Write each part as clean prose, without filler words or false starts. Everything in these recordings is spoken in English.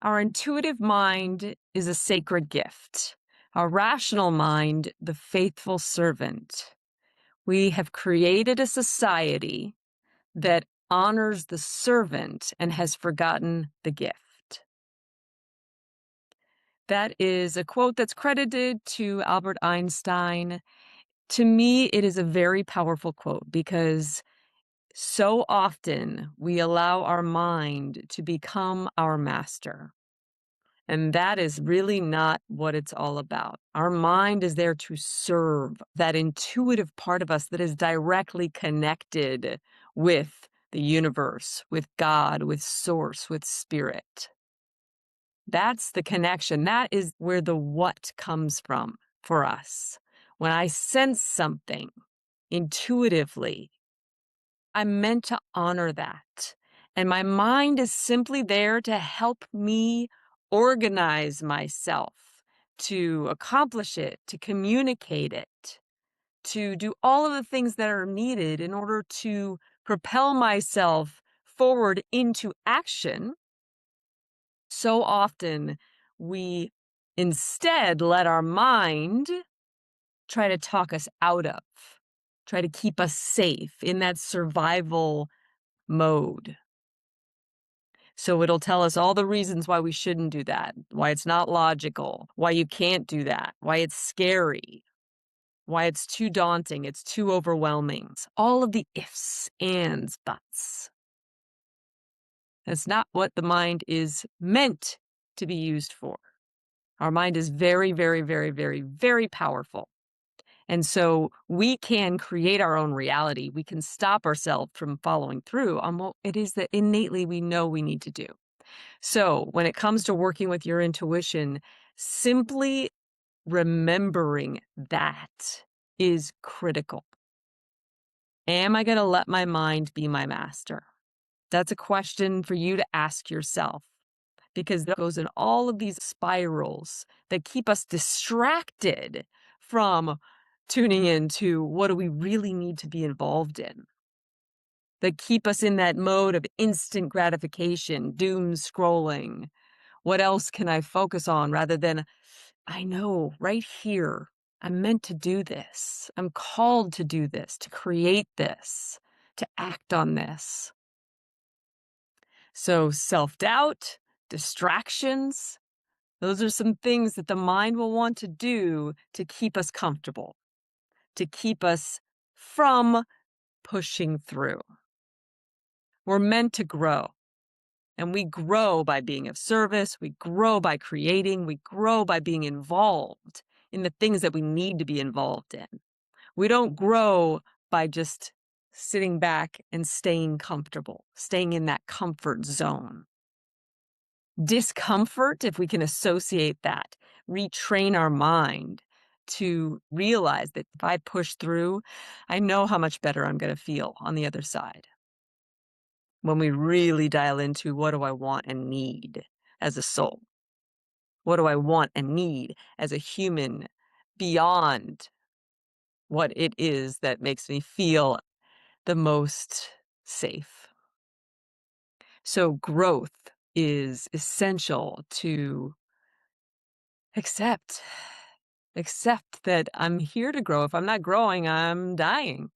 Our intuitive mind is a sacred gift. Our rational mind, the faithful servant. We have created a society that honors the servant and has forgotten the gift. That is a quote that's credited to Albert Einstein. To me, it is a very powerful quote because so often we allow our mind to become our master. And that is really not what it's all about. Our mind is there to serve that intuitive part of us that is directly connected with the universe, with God, with source, with spirit. That's the connection. That is where the what comes from for us. When I sense something intuitively, I'm meant to honor that. And my mind is simply there to help me organize myself, to accomplish it, to communicate it, to do all of the things that are needed in order to propel myself forward into action. So often we instead let our mind try to talk us out of, try to keep us safe in that survival mode. So it'll tell us all the reasons why we shouldn't do that, why it's not logical, why you can't do that, why it's scary, why it's too daunting, it's too overwhelming. All of the ifs, ands, buts. That's not what the mind is meant to be used for. Our mind is very, very, very, very, very powerful. And so we can create our own reality. We can stop ourselves from following through on what it is that innately we know we need to do. So when it comes to working with your intuition, simply remembering that is critical. Am I going to let my mind be my master? That's a question for you to ask yourself, because that goes in all of these spirals that keep us distracted from tuning into what do we really need to be involved in, that keep us in that mode of instant gratification, doom scrolling. What else can I focus on rather than, I know right here, I'm meant to do this. I'm called to do this, to create this, to act on this. So self-doubt, distractions, those are some things that the mind will want to do to keep us comfortable, to keep us from pushing through. We're meant to grow. And we grow by being of service. We grow by creating. We grow by being involved in the things that we need to be involved in. We don't grow by just sitting back and staying comfortable, staying in that comfort zone. Discomfort, if we can associate that, retrain our mind to realize that if I push through, I know how much better I'm going to feel on the other side. When we really dial into what do I want and need as a soul? What do I want and need as a human beyond what it is that makes me feel the most safe? So growth is essential to accept that I'm here to grow. If I'm not growing, I'm dying.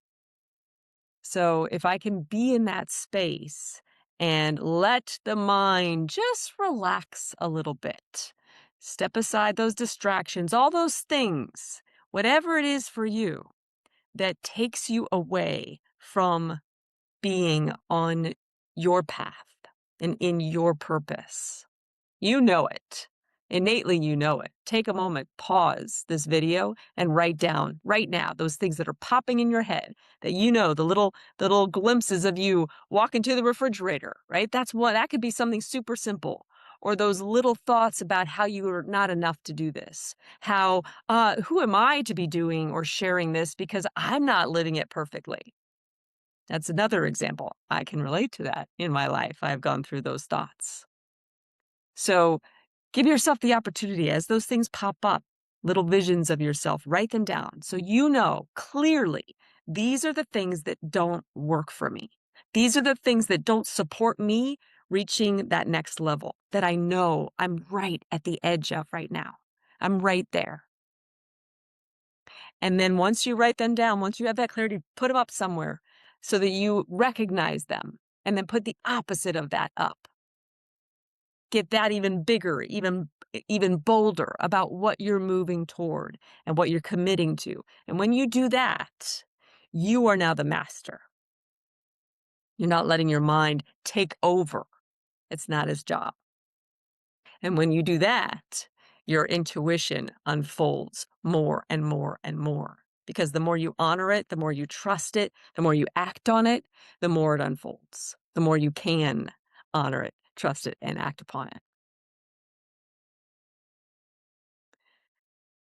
So if I can be in that space and let the mind just relax a little bit, step aside those distractions, all those things, whatever it is for you that takes you away from being on your path and in your purpose. You know it. Innately, you know it. Take a moment, pause this video, and write down right now those things that are popping in your head that you know, the little glimpses of you walking to the refrigerator, right? That could be something super simple. Or those little thoughts about how you are not enough to do this. How, who am I to be doing or sharing this because I'm not living it perfectly? That's another example. I can relate to that in my life. I've gone through those thoughts. So give yourself the opportunity as those things pop up, little visions of yourself, write them down so you know clearly these are the things that don't work for me. These are the things that don't support me reaching that next level that I know I'm right at the edge of right now. I'm right there. And then once you write them down, once you have that clarity, put them up somewhere so that you recognize them, and then put the opposite of that up. Get that even bigger, even bolder about what you're moving toward and what you're committing to. And when you do that, you are now the master. You're not letting your mind take over. It's not his job. And when you do that, your intuition unfolds more and more and more. Because the more you honor it, the more you trust it, the more you act on it, the more it unfolds. The more you can honor it, trust it, and act upon it.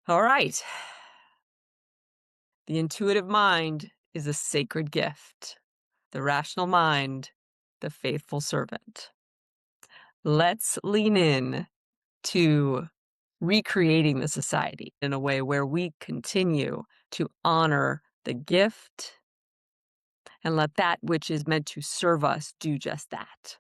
All right. The intuitive mind is a sacred gift. The rational mind, the faithful servant. Let's lean in to recreating the society in a way where we continue to honor the gift and let that which is meant to serve us do just that.